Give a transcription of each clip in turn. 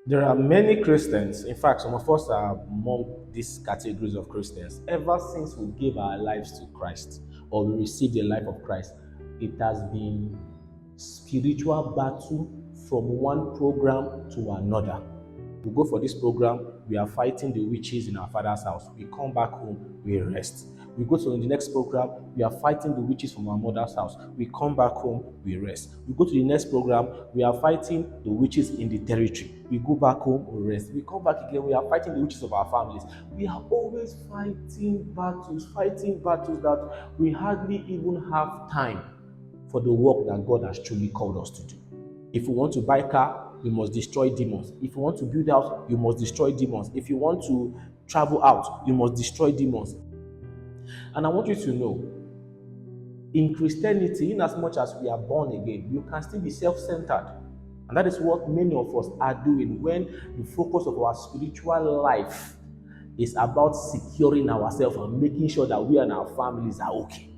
There are many Christians, in fact, some of us are among these categories of Christians. Ever since we gave our lives to Christ or we received the life of Christ, it has been spiritual battle from one program to another. We go for this program, we are fighting the witches in our father's house. We come back home, we rest. We go to the next program, we are fighting the witches from our mother's house. We come back home, we rest. We go to the next program, we are fighting the witches in the territory. We go back home, we rest. We come back again, we are fighting the witches of our families. We are always fighting battles that we hardly even have time for the work that God has truly called us to do. If you want to buy a car, you must destroy demons. If you want to build a house, you must destroy demons. If you want to travel out, you must destroy demons. And I want you to know, in Christianity, in as much as we are born again, you can still be self-centered. And that is what many of us are doing when the focus of our spiritual life is about securing ourselves and making sure that we and our families are okay.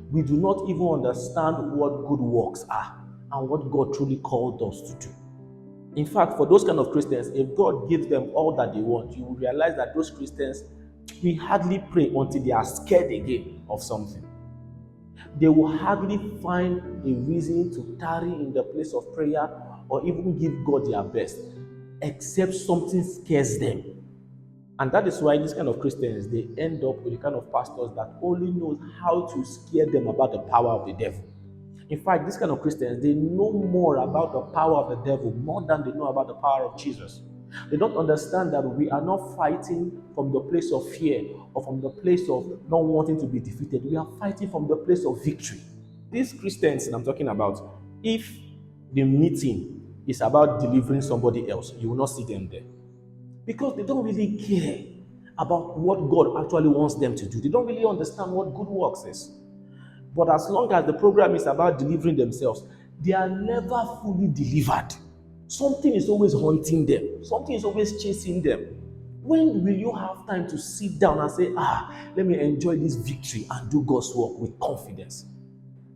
We do not even understand what good works are and what God truly called us to do. In fact, for those kind of Christians, if God gives them all that they want, you will realize that those Christians, we hardly pray until they are scared again of something. They will hardly find a reason to tarry in the place of prayer or even give God their best, except something scares them. And that is why these kind of Christians, they end up with the kind of pastors that only knows how to scare them about the power of the devil. In fact, these kind of Christians, they know more about the power of the devil more than they know about the power of Jesus. They don't understand that we are not fighting from the place of fear or from the place of not wanting to be defeated. We are fighting from the place of victory. These Christians I'm talking about, if the meeting is about delivering somebody else, you will not see them there. Because they don't really care about what God actually wants them to do. They don't really understand what good works is. But as long as the program is about delivering themselves, they are never fully delivered. Something is always haunting them, something is always chasing them. When will you have time to sit down and say, let me enjoy this victory and do God's work with confidence?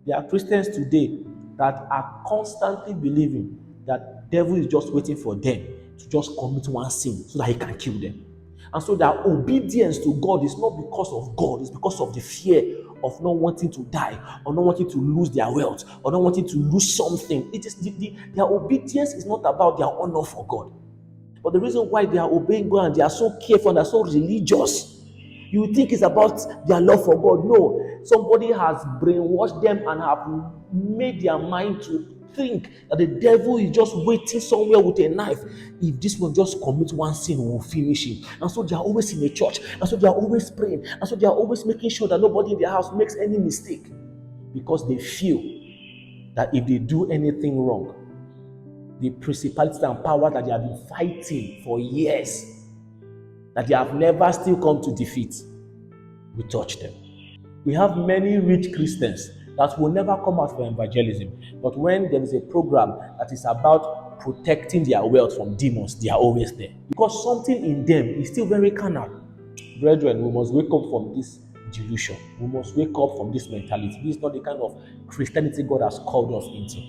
There are Christians today that are constantly believing that the devil is just waiting for them to just commit one sin so that he can kill them. And so their obedience to God is not because of God, it's because of the fear of not wanting to die or not wanting to lose their wealth or not wanting to lose something. It is their obedience is not about their honor for God. But the reason why they are obeying God and they are so careful and they are so religious, you think it's about their love for God. No, somebody has brainwashed them and have made their mind to think that the devil is just waiting somewhere with a knife. If this one just commits one sin, we'll finish him. And so they are always in a church, and so they are always praying, and so they are always making sure that nobody in their house makes any mistake, because they feel that if they do anything wrong, the principalities and power that they have been fighting for years, that they have never still come to defeat, we touch them. We have many rich Christians that will never come out for evangelism, but when there is a program that is about protecting their wealth from demons, they are always there because something in them is still very carnal. Brethren, we must wake up from this delusion. We must wake up from this mentality. This is not the kind of Christianity God has called us into.